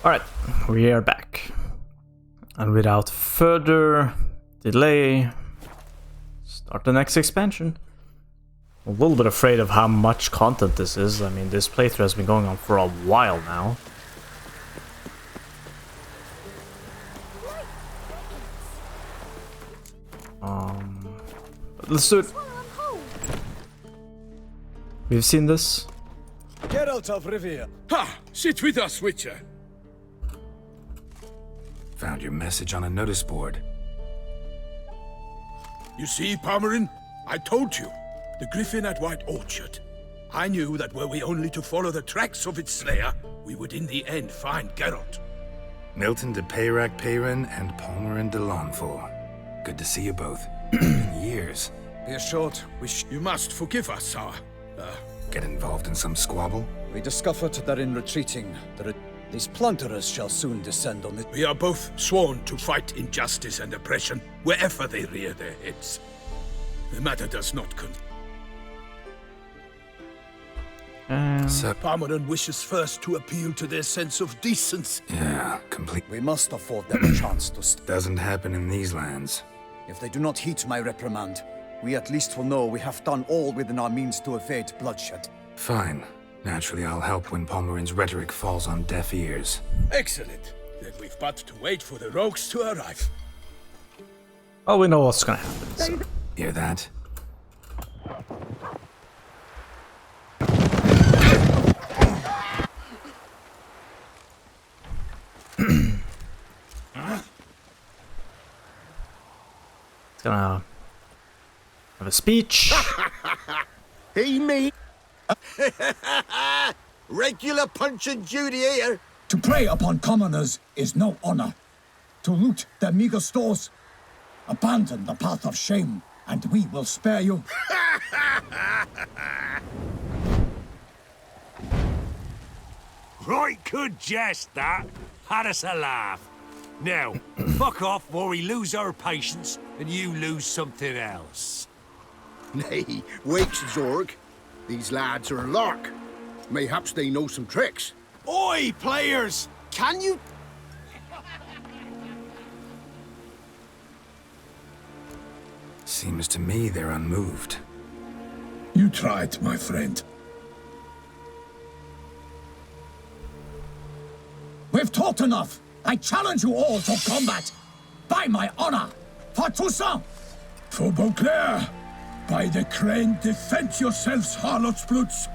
Alright, we are back. And without further delay, start the next expansion. I'm a little bit afraid of how much content this is. I mean, this playthrough has been going on for a while now. Let's do it. We've seen this. Geralt of Rivia. Ha! Sit with us, Witcher. Found your message on a notice board. You see, Palmerin? I told you. The griffin at White Orchard. I knew that were we only to follow the tracks of its slayer, we would in the end find Geralt. Milton de Peyrac Peyrin and Palmerin de Lawnful. Good to see you both. Been years. Be assured, You must forgive us, sir. Get involved in some squabble? we discovered that in retreating, these plunderers shall soon descend on it. We are both sworn to fight injustice and oppression wherever they rear their heads. The matter does not So, Palmerin wishes first to appeal to their sense of decency. yeah, complete. We must afford them a chance to Doesn't happen in these lands. If they do not heed my reprimand, we at least will know we have done all within our means to evade bloodshed. Fine. Naturally, I'll help when Palmerin's rhetoric falls on deaf ears. Excellent. Then we've but to wait for the rogues to arrive. Oh, we know what's gonna happen. So. Hear that? It's gonna have a speech. Hey, me. Regular Punch and Judy here. To prey upon commoners is no honor. To loot their meager stores, abandon the path of shame, and we will spare you. Right good jest, that. Had us a laugh. Now, fuck off or we lose our patience and you lose something else. Nay, wakes, Zorg. These lads are a lark. Mayhaps they know some tricks. Oi, players! Can you... Seems to me they're unmoved. You tried, my friend. We've talked enough. I challenge you all to combat. By my honor. For Toussaint. For Beauclair. By the Quen, defend yourselves, harlots bloods.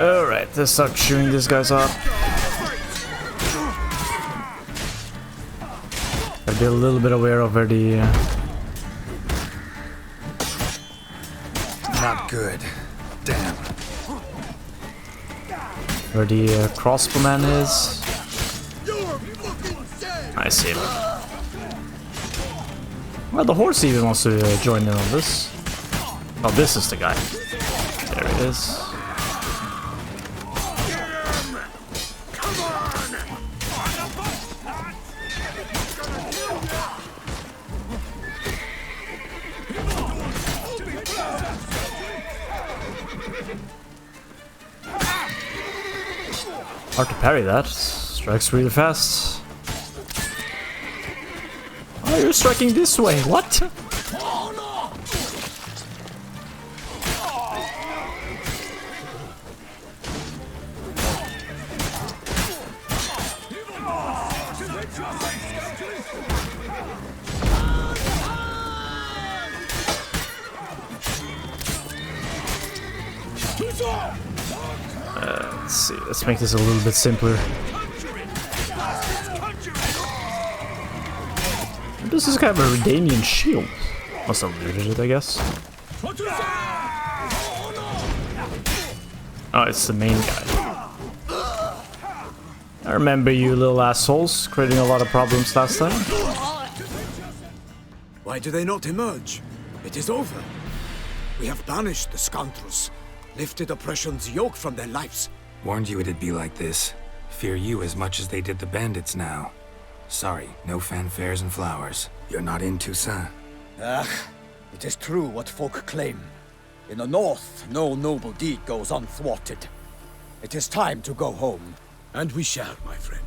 Alright, let's start chewing these guys up. Gotta be a little bit aware of where the... Not good. Damn. where the crossbowman is. I see him. Well, the horse even wants to join in on this. Oh, this is the guy. There it is. Hard to parry that. Strikes really fast. Oh, you're striking this way. What? Let's see. Let's make this a little bit simpler. This is kind of a Redanian shield. Must have looted it, I guess. Oh, it's the main guy. I remember you little assholes creating a lot of problems last time. Why do they not emerge? It is over. We have banished the scoundrels, lifted oppression's yoke from their lives. Warned you it'd be like this. Fear you as much as they did the bandits now. Sorry, no fanfares and flowers. You're not in Toussaint. Ah, it is true what folk claim. In the north, no noble deed goes unthwarted. It is time to go home. And we shall, my friend.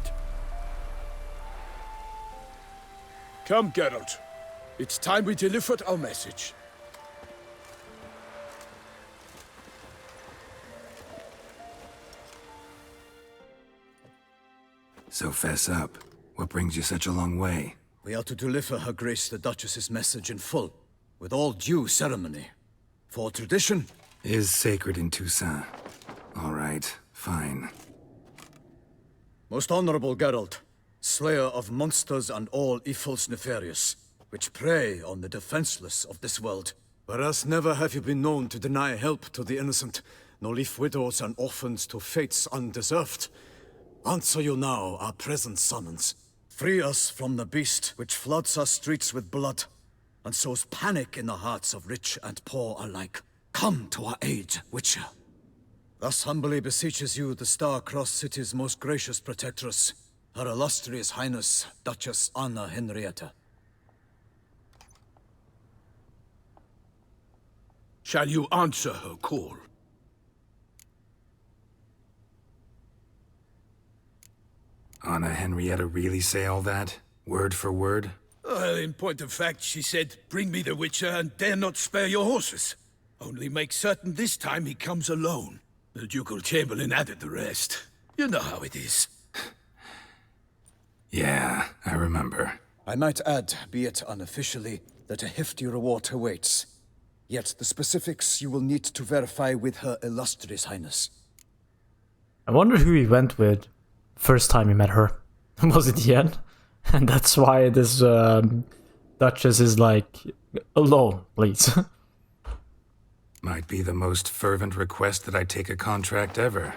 Come, Geralt. It's time we delivered our message. So fess up. What brings you such a long way? We are to deliver Her Grace the Duchess's message in full, with all due ceremony. For tradition Is sacred in Toussaint. All right, fine. Most honorable Geralt, slayer of monsters and all evils nefarious, which prey on the defenseless of this world. Whereas never have you been known to deny help to the innocent, nor leave widows and orphans to fates undeserved. Answer you now our present summons. Free us from the beast which floods our streets with blood, and sows panic in the hearts of rich and poor alike. Come to our aid, Witcher. Thus humbly beseeches you the Star-Crossed City's most gracious protectress, Her Illustrious Highness, Duchess Anna Henrietta. Shall you answer her call? Anna Henrietta really say all that? Word for word? Well, in point of fact, she said, bring me the Witcher and dare not spare your horses. Only make certain this time he comes alone. The Ducal Chamberlain added the rest. You know how it is. Yeah, I remember. I might add, be it unofficially, that a hefty reward awaits. Yet the specifics you will need to verify with Her Illustrious Highness. I wonder who he went with first time he met her. Was it Yen? And that's why this Duchess is like, alone, please. Might be the most fervent request that I take a contract ever.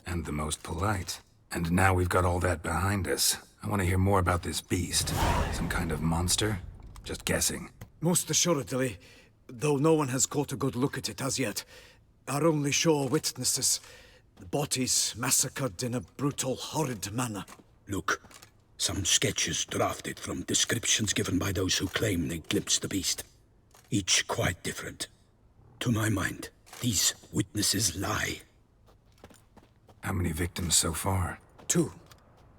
And the most polite. And now we've got all that behind us. I want to hear more about this beast. Some kind of monster? Just guessing. Most assuredly, though no one has caught a good look at it as yet. Our only sure witnesses. The bodies massacred in a brutal, horrid manner. Look, some sketches drafted from descriptions given by those who claim they glimpsed the beast. Each quite different. To my mind, these witnesses lie. How many victims so far? 2.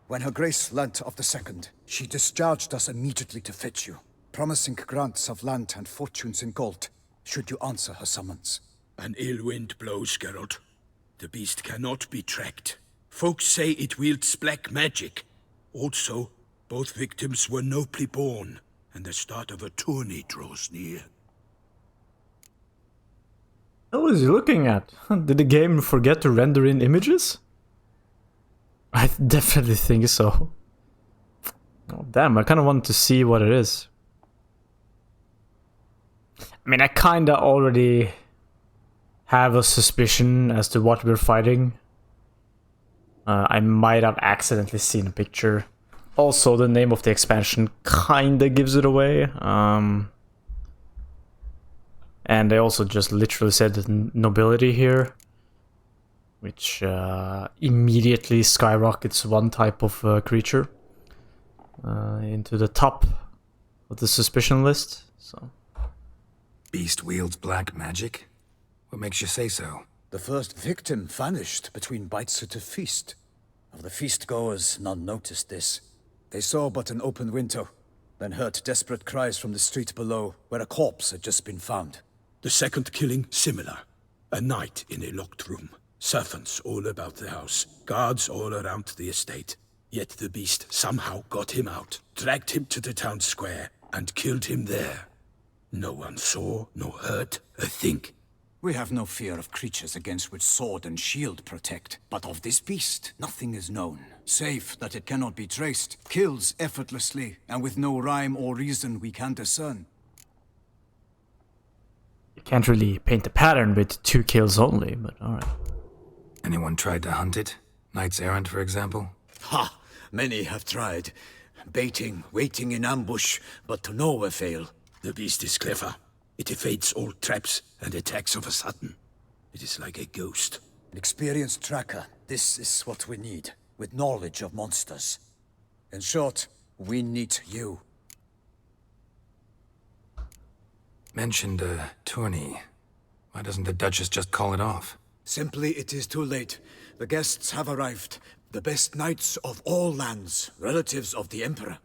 When Her Grace learnt of the second, she discharged us immediately to fetch you, promising grants of land and fortunes in gold, should you answer her summons. An ill wind blows, Geralt. The beast cannot be tracked. Folks say it wields black magic. Also, both victims were nobly born, and the start of a tourney draws near. What was he looking at? Did the game forget to render in images? I definitely think so. Oh, damn, I kind of want to see what it is. I mean, I kind of already have a suspicion as to what we're fighting. I might have accidentally seen a picture. Also, the name of the expansion kind of gives it away. And they also just literally said the nobility here, which immediately skyrockets one type of creature into the top of the suspicion list. So, Beast wields black magic? What makes you say so? The first victim vanished between bites at a feast. Of the feast-goers, none noticed this. They saw but an open window, then heard desperate cries from the street below, where a corpse had just been found. The second killing, similar. A night in a locked room. Servants all about the house. Guards all around the estate. Yet the beast somehow got him out, dragged him to the town square, and killed him there. No one saw, nor heard a thing. We have no fear of creatures against which sword and shield protect. But of this beast, nothing is known. Save that it cannot be traced, kills effortlessly, and with no rhyme or reason we can discern. you can't really paint a pattern with 2 kills only, but alright. Anyone tried to hunt it? Knights errant, for example? Ha! Many have tried. Baiting, waiting in ambush, but to no avail. The beast is clever. It evades all traps and attacks of a sudden. It is like a ghost. An experienced tracker, this is what we need, with knowledge of monsters. In short, we need you. Mentioned a tourney. Why doesn't the Duchess just call it off? Simply, it is too late. The guests have arrived. The best knights of all lands, relatives of the Emperor.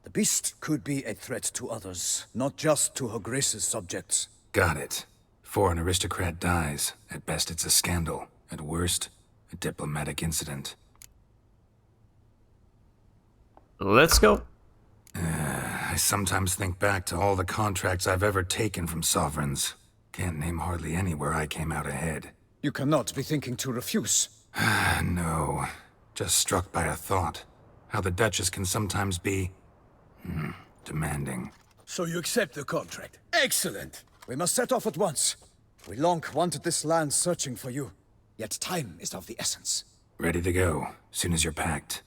The beast could be a threat to others, not just to Her Grace's subjects. Got it. Before an aristocrat dies, at best it's a scandal. At worst, a diplomatic incident. Let's go. I sometimes think back to all the contracts I've ever taken from sovereigns. Can't name hardly any where I came out ahead. You cannot be thinking to refuse. No. Just struck by a thought. How the Duchess can sometimes be... demanding. So you accept the contract? Excellent! We must set off at once. We long wanted this land searching for you. Yet time is of the essence. Ready to go, soon as you're packed.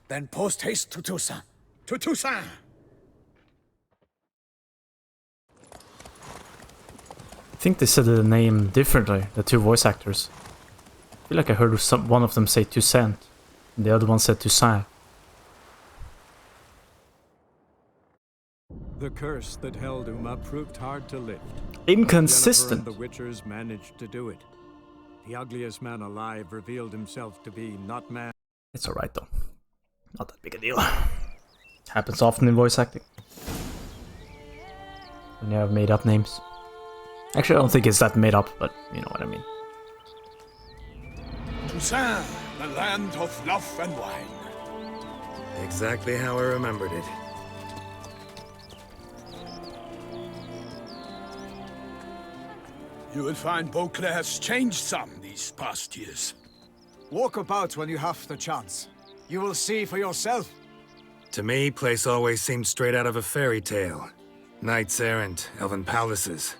Then post haste to Toussaint. To Toussaint! I think they said the name differently, the two voice actors. I feel like I heard one of them say Toussaint, and the other one said Toussaint. The curse that held Uma proved hard to lift. Inconsistent. Jennifer and the Witchers managed to do it. The ugliest man alive revealed himself to be not man. It's alright though. Not that big a deal. It happens often in voice acting. When you have made up names. Actually, I don't think it's that made up, but you know what I mean. Toussaint, the land of love and wine. Exactly how I remembered it. You will find Beauclair has changed some these past years. Walk about when you have the chance. You will see for yourself. To me, place always seemed straight out of a fairy tale. Knights errant, elven palaces.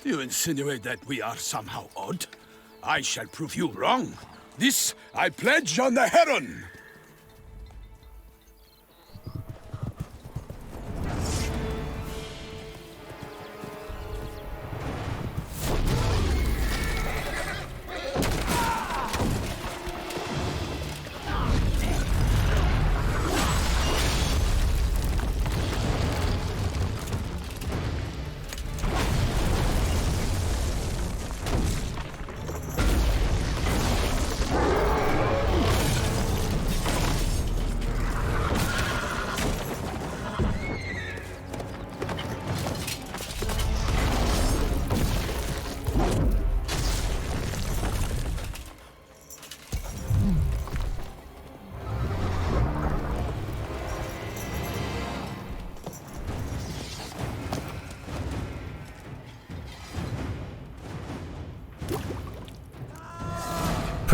You insinuate that we are somehow odd? I shall prove you wrong. This I pledge on the Heron!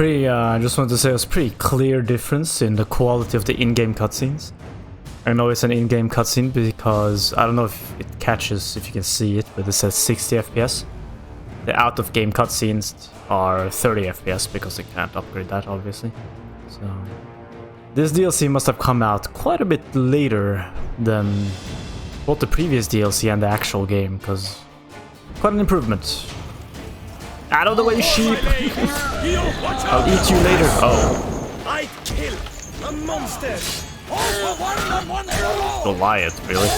I just wanted to say it was pretty clear difference in the quality of the in-game cutscenes. I know it's an in-game cutscene because I don't know if it catches if you can see it, but it says 60 FPS. The out-of-game cutscenes are 30 FPS because they can't upgrade that, obviously. So this DLC must have come out quite a bit later than both the previous DLC and the actual game, because quite an improvement. Out of the way, sheep! I'll eat you later. Oh. I kill a monster. Goliath, really?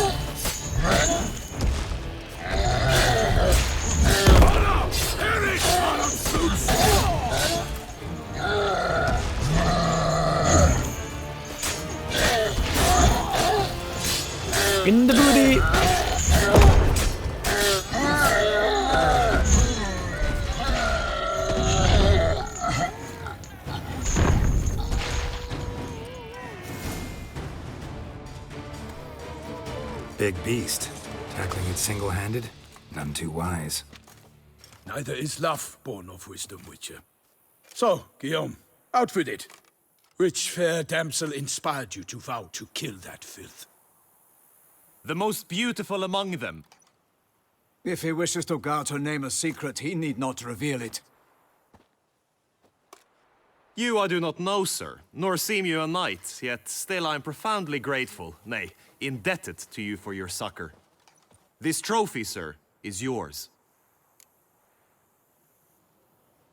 In the booty! Big beast. Tackling it single-handed? None too wise. Neither is love born of wisdom, Witcher. So, Guillaume, out with it. Which fair damsel inspired you to vow to kill that filth? The most beautiful among them. If he wishes to guard her name a secret, he need not reveal it. You I do not know, sir, nor seem you a knight, yet still I am profoundly grateful, nay, indebted to you for your succor. This trophy, sir, is yours.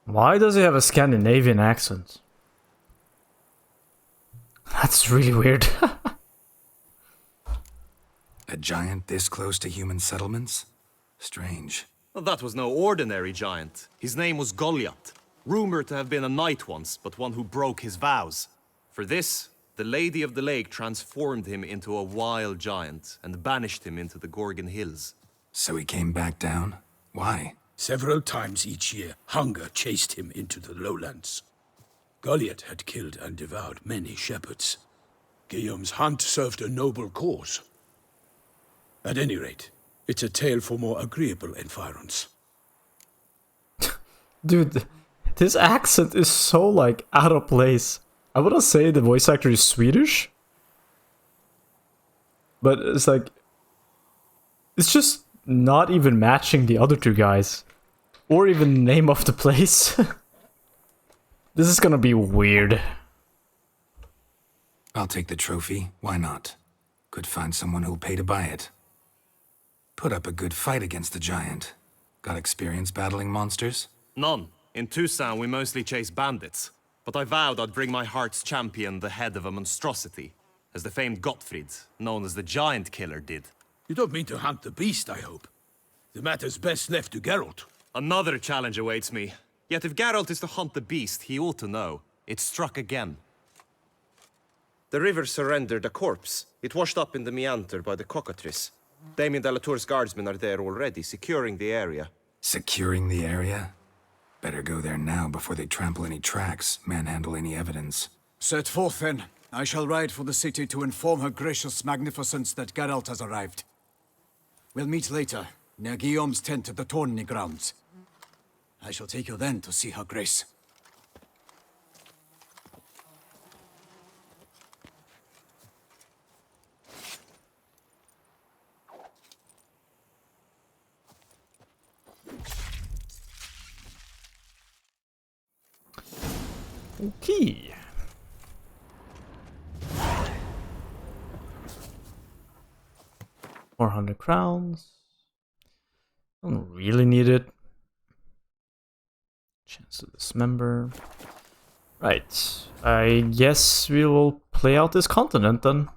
Why does he have a Scandinavian accent? That's really weird. A giant this close to human settlements? Strange. Well, that was no ordinary giant. His name was Goliath, rumored to have been a knight once, but one who broke his vows. For this, the Lady of the Lake transformed him into a wild giant and banished him into the Gorgon Hills. So he came back down? Why? Several times each year, hunger chased him into the lowlands. Goliath had killed and devoured many shepherds. Guillaume's hunt served a noble cause. At any rate, it's a tale for more agreeable environs. Dude, this accent is so, like, out of place. I wouldn't say the voice actor is Swedish. But it's like... It's just not even matching the other two guys. Or even the name of the place. This is gonna be weird. I'll take the trophy. Why not? Could find someone who'll pay to buy it. Put up a good fight against the giant. Got experience battling monsters? None. In Tucson, we mostly chase bandits. But I vowed I'd bring my heart's champion the head of a monstrosity, as the famed Gottfried, known as the Giant Killer, did. You don't mean to hunt the beast, I hope. The matter's best left to Geralt. Another challenge awaits me. Yet if Geralt is to hunt the beast, he ought to know. It struck again. The river surrendered a corpse. It washed up in the meander by the cockatrice. Damien de la Tour's guardsmen are there already, securing the area. Securing the area? Better go there now before they trample any tracks, manhandle any evidence. Set forth, then. I shall ride for the city to inform her gracious magnificence that Geralt has arrived. We'll meet later, near Guillaume's tent at the Tourney grounds. I shall take you then to see her grace. Okay. £400. Don't really need it. Chance to dismember. Right. I guess we will play out this continent then.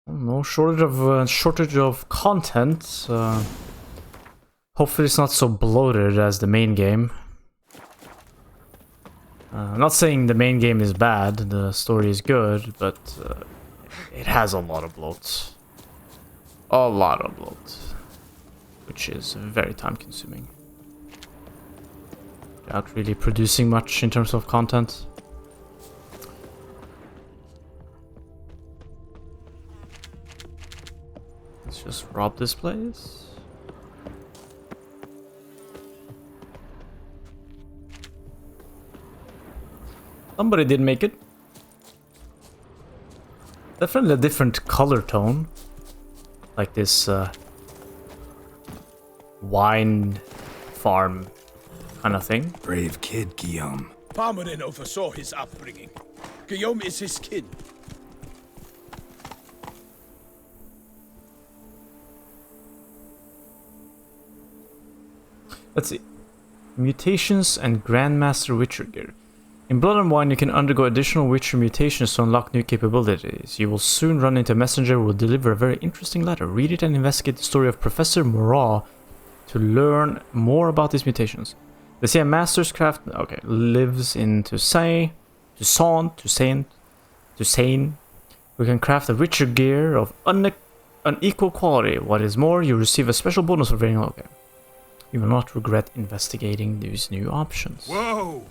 No shortage of content. Hopefully it's not so bloated as the main game. I'm not saying the main game is bad, the story is good, but it has a lot of bloat. A lot of bloat. Which is very time consuming. Without really producing much in terms of content. Let's just rob this place. Somebody did make it. Definitely a different color tone. Like this wine farm kind of thing. Brave kid, Guillaume. Parmarin oversaw his upbringing. Guillaume is his kin. Let's see. Mutations and Grandmaster Witcher gear. In Blood and Wine, you can undergo additional Witcher mutations to unlock new capabilities. You will soon run into a messenger who will deliver a very interesting letter. Read it and investigate the story of Professor Moreau to learn more about these mutations. They say a master's craft lives in Toussaint. We can craft a Witcher gear of unequal quality. What is more, you receive a special bonus for being okay. You will not regret investigating these new options. Whoa!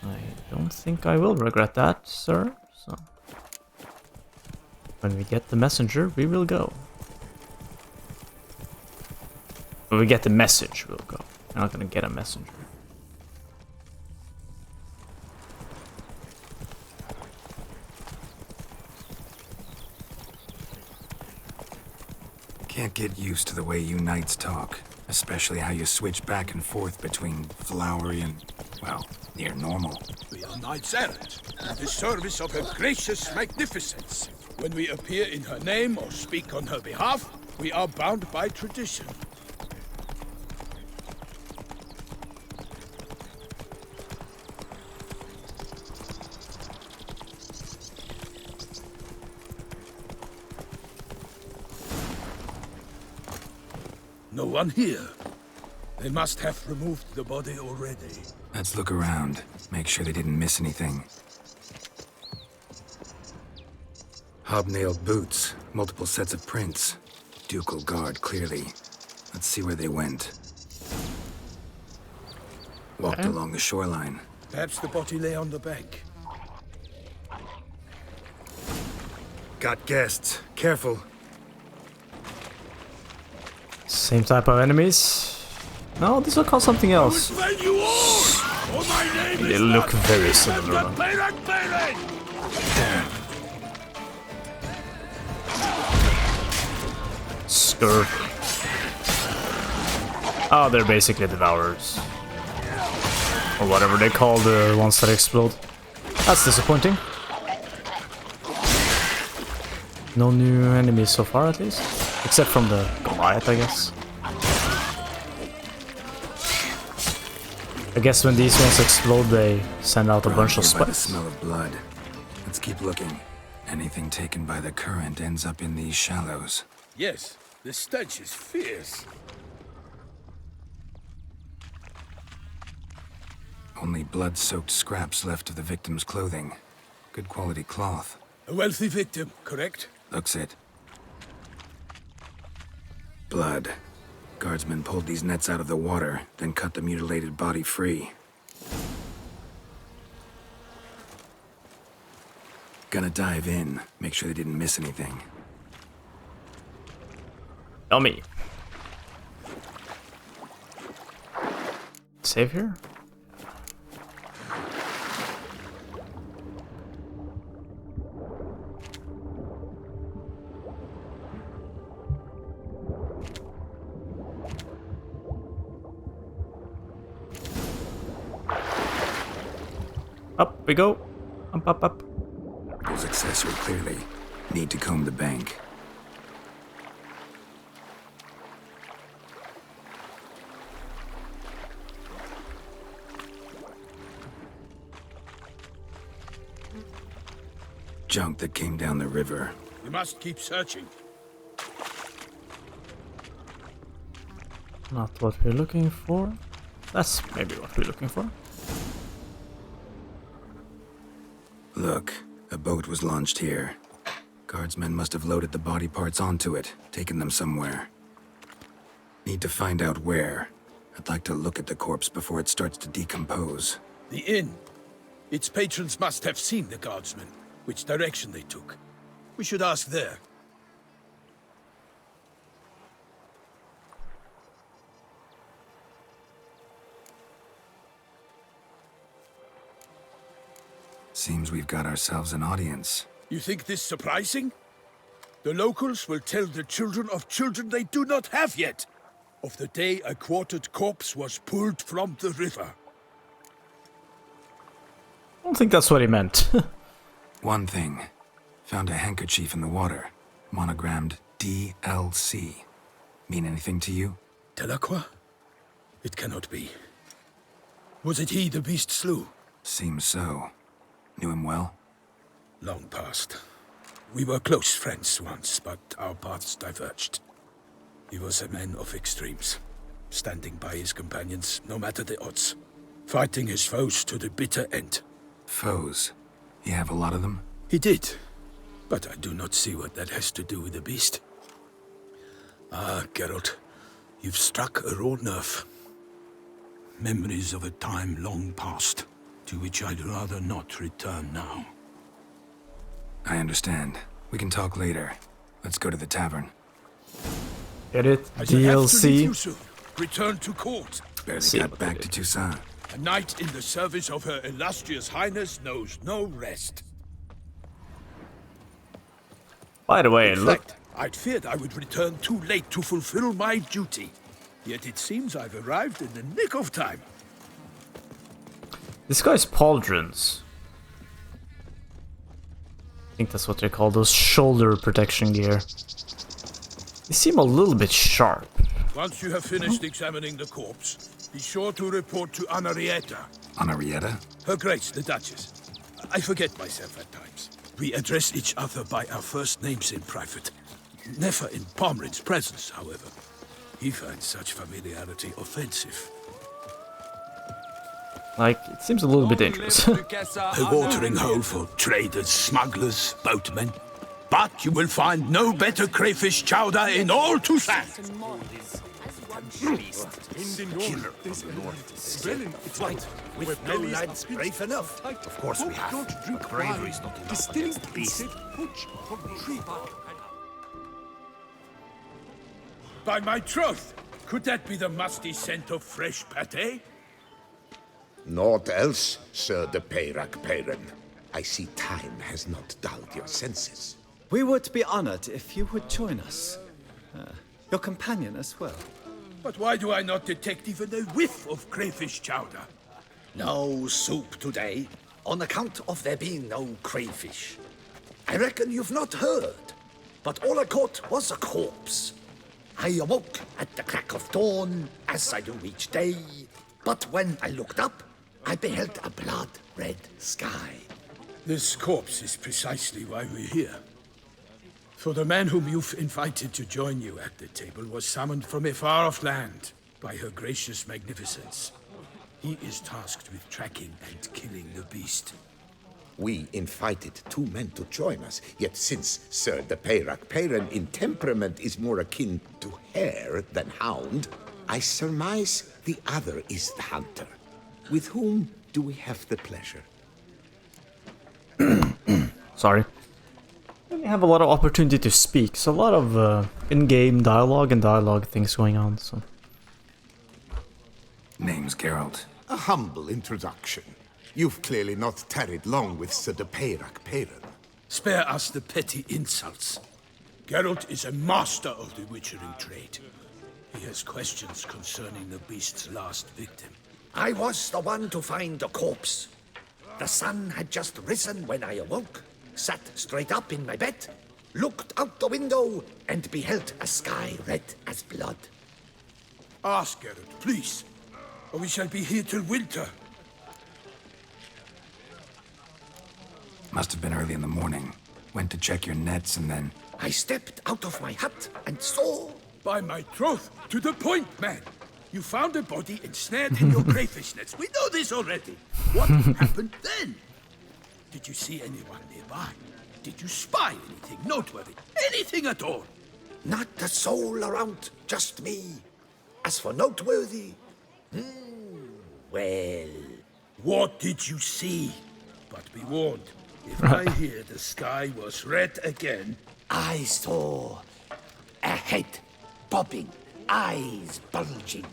I don't think I will regret that, sir. So, when we get the messenger, we will go. When we get the message, we'll go. We're not gonna get a messenger. Can't get used to the way you knights talk. Especially how you switch back and forth between flowery and, well, near normal. We are knights errant, in the service of her gracious magnificence. When we appear in her name or speak on her behalf, we are bound by tradition. No one here. They must have removed the body already. Let's look around. Make sure they didn't miss anything. Hobnailed boots, multiple sets of prints. Ducal guard, clearly. Let's see where they went. Walked along the shoreline. Perhaps the body lay on the bank. Got guests. Careful. Same type of enemies? No, this will call something else. They look very similar. Skirt. Oh, they're basically devourers. Or whatever they call the ones that explode. That's disappointing. No new enemies so far, at least. Except from the Goliath, I guess. I guess when these ones explode, they send out a bunch of By the spikes. smell of blood. Let's keep looking. Anything taken by the current ends up in these shallows. Yes, the stench is fierce. Only blood-soaked scraps left of the victim's clothing. Good quality cloth. A wealthy victim, correct? Looks it. Blood. Guardsmen pulled these nets out of the water, then cut the mutilated body free. Gonna dive in, make sure they didn't miss anything. Yummy. Save here? Up we go. Up. Those accessory clearly. Need to comb the bank. Junk that came down the river. We must keep searching. Not what we're looking for. That's maybe what we're looking for. Look, a boat was launched here. Guardsmen must have loaded the body parts onto it, taken them somewhere. Need to find out where. I'd like to look at the corpse before it starts to decompose. The inn. Its patrons must have seen the guardsmen, which direction they took. We should ask there. Seems we've got ourselves an audience. You think this surprising? The locals will tell the children of children they do not have yet, of the day a quartered corpse was pulled from the river. I don't think that's what he meant. One thing. Found a handkerchief in the water. Monogrammed DLC. Mean anything to you? Delacroix? It cannot be. Was it he the beast slew? Seems so. Knew him well? Long past. We were close friends once, but our paths diverged. He was a man of extremes, standing by his companions no matter the odds, fighting his foes to the bitter end. Foes? You have a lot of them? He did, but I do not see what that has to do with the beast. Ah, Geralt, you've struck a raw nerve. Memories of a time long past, to which I'd rather not return now. I understand. We can talk later. Let's go to the tavern. Get it? I shall have to leave you DLC. soon. Return to court. Barely See got what back they to Toussaint. A knight in the service of her illustrious highness knows no rest. By the way, In look. fact, I'd feared I would return too late to fulfill my duty. Yet it seems I've arrived in the nick of time. This guy's pauldrons. I think that's what they call those shoulder protection gear. They seem a little bit sharp. Once you have finished examining the corpse, be sure to report to Anarietta, Anarietta? Her Grace, the Duchess. I forget myself at times. We address each other by our first names in private. Never in Pomrin's presence, however. He finds such familiarity offensive. Like, it seems a little bit dangerous. A watering hole for traders, smugglers, boatmen. But you will find no better crayfish chowder in all Toussaint. It's right. With no lads brave enough. Of course we have. Bravery's not enough against the beast. By my troth, could that be the musty scent of fresh pate? Naught else, Sir de Peyrak. I see time has not dulled your senses. We would be honored if you would join us. Your companion as well. But why do I not detect even a whiff of crayfish chowder? No soup today, on account of there being no crayfish. I reckon you've not heard, but all I caught was a corpse. I awoke at the crack of dawn, as I do each day, but when I looked up, I beheld a blood-red sky. This corpse is precisely why we're here. For the man whom you've invited to join you at the table was summoned from a far-off land by her gracious magnificence. He is tasked with tracking and killing the beast. We invited 2 men to join us, yet since Sir de Peyrak in temperament is more akin to hare than hound, I surmise the other is the hunter. With whom do we have the pleasure? Sorry. We have a lot of opportunity to speak, so a lot of in-game dialogue and dialogue things going on, so... Name's Geralt. A humble introduction. You've clearly not tarried long with Sir de Peyrak. Spare us the petty insults. Geralt is a master of the witchering trade. He has questions concerning the beast's last victim. I was the one to find the corpse. The sun had just risen when I awoke, sat straight up in my bed, looked out the window, and beheld a sky red as blood. Ask Geralt, please, or we shall be here till winter. Must have been early in the morning. Went to check your nets and then... I stepped out of my hut and saw... By my troth, to the point, man. You found a body ensnared in your crayfish nets. We know this already. What happened then? Did you see anyone nearby? Did you spy anything noteworthy? Anything at all? Not a soul around, just me. As for noteworthy... well... What did you see? But be warned, if I hear the sky was red again... I saw a head bobbing, eyes bulging,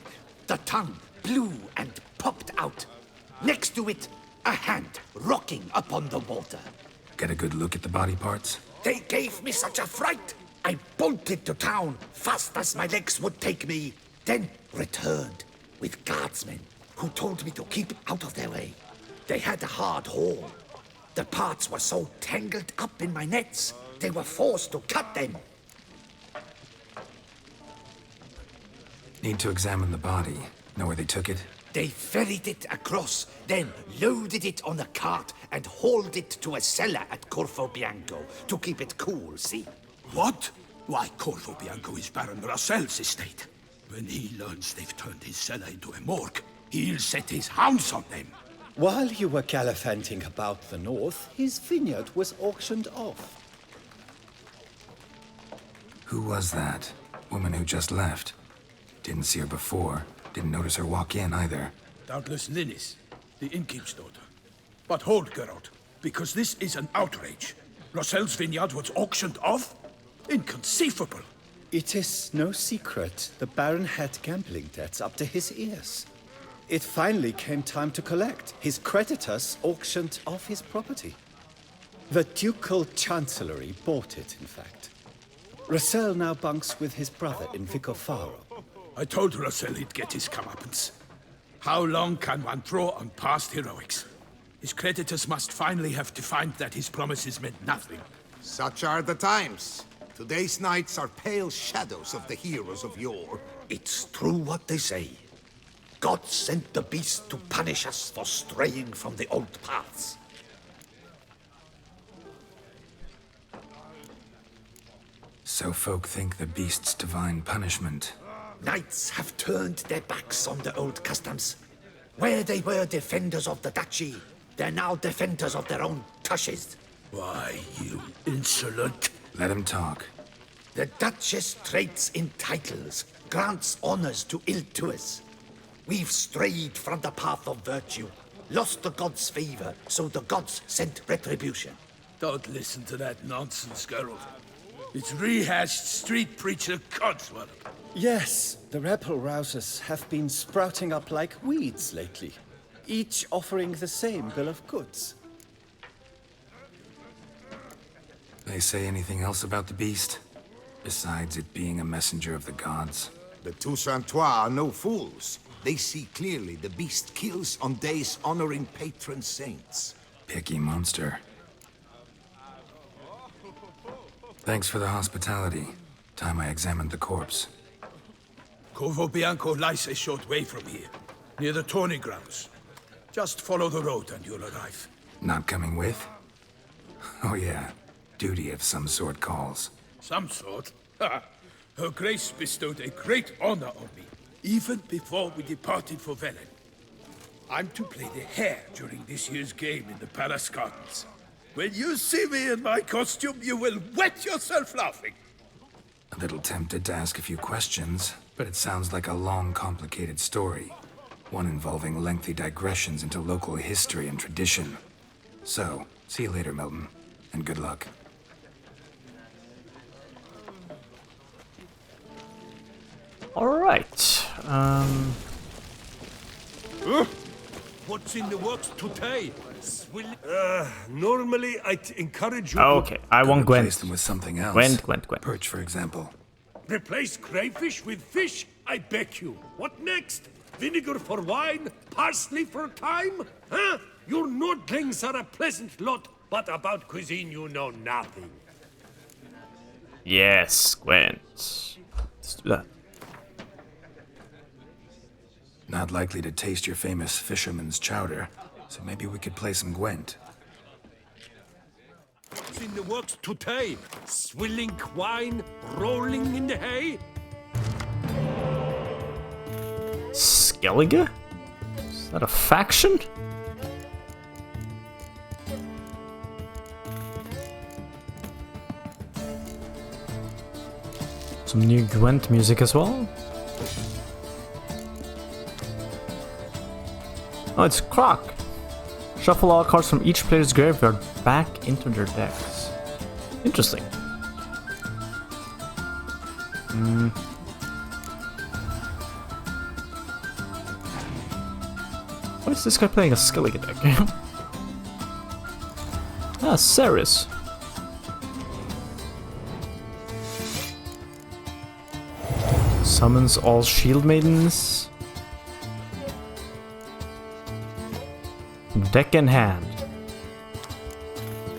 the tongue blue and popped out. Next to it, a hand rocking upon the water. Get a good look at the body parts? They gave me such a fright. I bolted to town fast as my legs would take me, then returned with guardsmen who told me to keep out of their way. They had a hard haul. The parts were so tangled up in my nets, they were forced to cut them. Need to examine the body. Know where they took it? They ferried it across, then loaded it on a cart and hauled it to a cellar at Corvo Bianco to keep it cool, see? What? Why, Corvo Bianco is Baron Russell's estate. When he learns they've turned his cellar into a morgue, he'll set his hounds on them. While you were gallivanting about the north, his vineyard was auctioned off. Who was that? Woman who just left. Didn't see her before. Didn't notice her walk in either. Doubtless Linnis, the innkeep's daughter. But hold, Geralt, because this is an outrage. Russell's vineyard was auctioned off? Inconceivable. It is no secret the Baron had gambling debts up to his ears. It finally came time to collect. His creditors auctioned off his property. The Ducal Chancellery bought it, in fact. Russell now bunks with his brother in Vicofaro. I told Russell he'd get his comeuppance. How long can one draw on past heroics? His creditors must finally have to find that his promises meant nothing. Such are the times. Today's knights are pale shadows of the heroes of yore. It's true what they say. God sent the beast to punish us for straying from the old paths. So folk think the beast's divine punishment. Knights have turned their backs on the old customs. Where they were defenders of the duchy, they're now defenders of their own tushes. Why, you insolent... Let him talk. The Duchess trades in titles, grants honors to ill-doers. We've strayed from the path of virtue, lost the gods' favor, so the gods sent retribution. Don't listen to that nonsense, Geralt. It's rehashed street preacher codswallop. Yes, the rebel-rousers have been sprouting up like weeds lately, each offering the same bill of goods. They say anything else about the beast? Besides it being a messenger of the gods? The Toussaintois are no fools. They see clearly the beast kills on days honoring patron saints. Picky monster. Thanks for the hospitality. Time I examined the corpse. Corvo Bianco lies a short way from here, near the tourney grounds. Just follow the road and you'll arrive. Not coming with? Oh yeah, duty of some sort calls. Some sort? Ha! Her Grace bestowed a great honor on me, even before we departed for Velen. I'm to play the hare during this year's game in the Palace Gardens. When you see me in my costume, you will wet yourself laughing. A little tempted to ask a few questions, but it sounds like a long, complicated story. One involving lengthy digressions into local history and tradition. So, see you later, Milton, and good luck. Alright. What's in the works today? Normally I'd encourage you Okay, I want Gwen. Replace them with something else. Gwen. Perch, for example. to replace crayfish with fish, I beg you. What next? Vinegar for wine? Parsley for thyme? Huh? Your Nordlings are a pleasant lot, but about cuisine you know nothing. Yes, Gwent. Let's do that. Not likely to taste your famous fisherman's chowder, so maybe we could play some Gwent. What's in the works today? Swilling wine, rolling in the hay? Skellige? Is that a faction? Some new Gwent music as well. Oh, it's Croc. Shuffle all cards from each player's graveyard back into their decks. Interesting. Why is this guy playing a Skellige deck? Ah, Ceres. Summons all shield maidens. Deck in hand.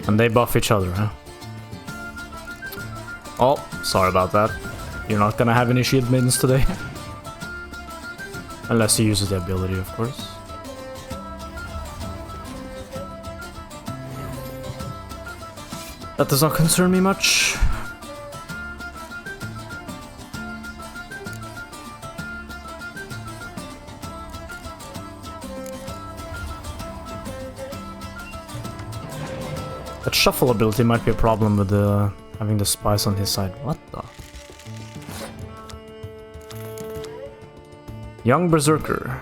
And they buff each other, huh? Oh, sorry about that. You're not gonna have any shield maidens today. Unless he uses the ability, of course. That does not concern me much. That shuffle ability might be a problem with having the spice on his side. What the? Young Berserker.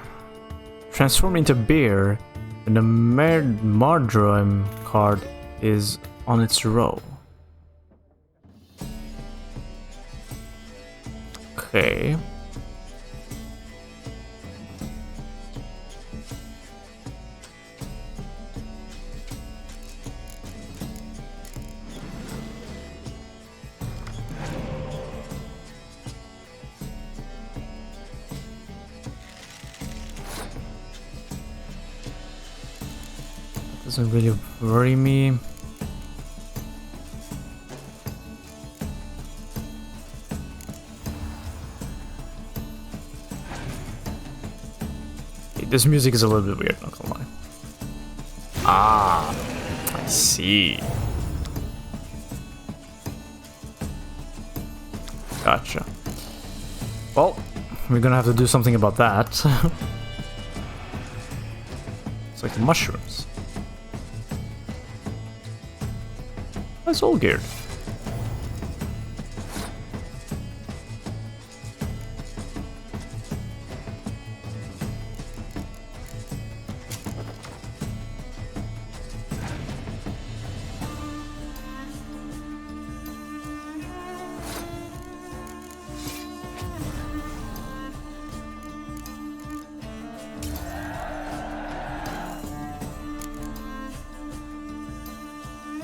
Transform into bear when the Mardroim card is on its row. Okay. Doesn't really worry me. This music is a little bit weird, not gonna lie. Ah, I see. Gotcha. Well, we're gonna have to do something about that. It's like the mushrooms. That's all geared.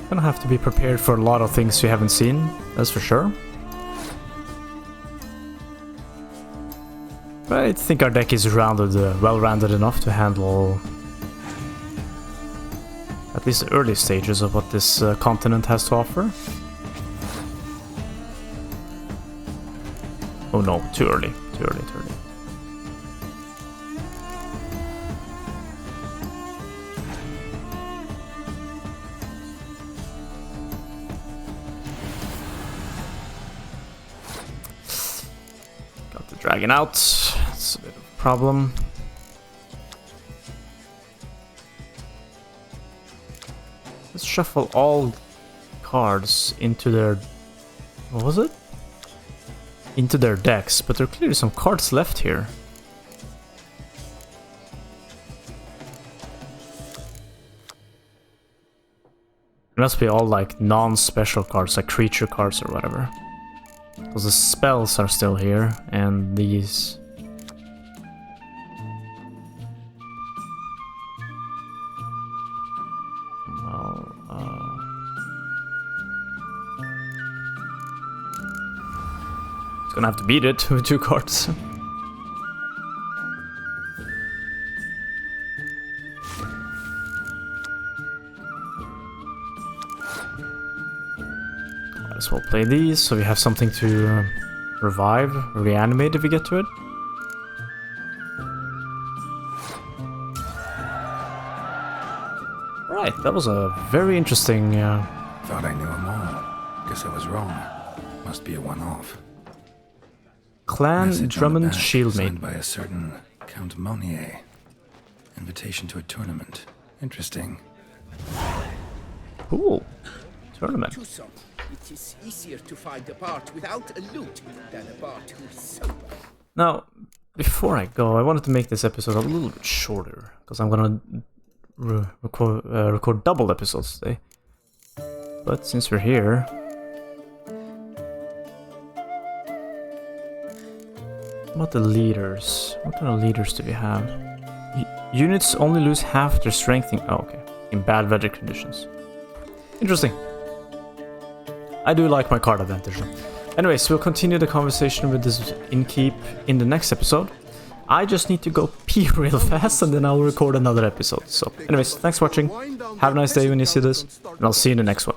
Gonna have to be prepared for a lot of things we haven't seen, that's for sure. But I think our deck is rounded, well-rounded enough to handle at least the early stages of what this continent has to offer. Oh no, too early, too early, too early. Dragging out, it's a bit of a problem. Let's shuffle all cards into their... what was it? Into their decks, but there are clearly some cards left here. It must be all like non-special cards, like creature cards or whatever. Because the spells are still here, and these... well, it's gonna have to beat it with 2 cards. Might as well play these, so we have something to revive, reanimate if we get to it. Right, that was a very interesting... Thought I knew them all. Guess I was wrong. Must be a one-off. Clan Message Drummond on the back, Shieldmate. signed by a certain Count Monnier. Invitation to a tournament. Interesting. Cool. Tournament. It is easier to find a bard without a lute than a bard who is sober. Now, before I go, I wanted to make this episode a little bit shorter, because I'm gonna record double episodes today. But since we're here... what about the leaders? What kind of leaders do we have? Units only lose half their strength in... oh, okay. In bad weather conditions. Interesting. I do like my card advantage though. Anyways, we'll continue the conversation with this innkeep in the next episode. I just need to go pee real fast and then I'll record another episode. So anyways, thanks for watching. Have a nice day when you see this, and I'll see you in the next one.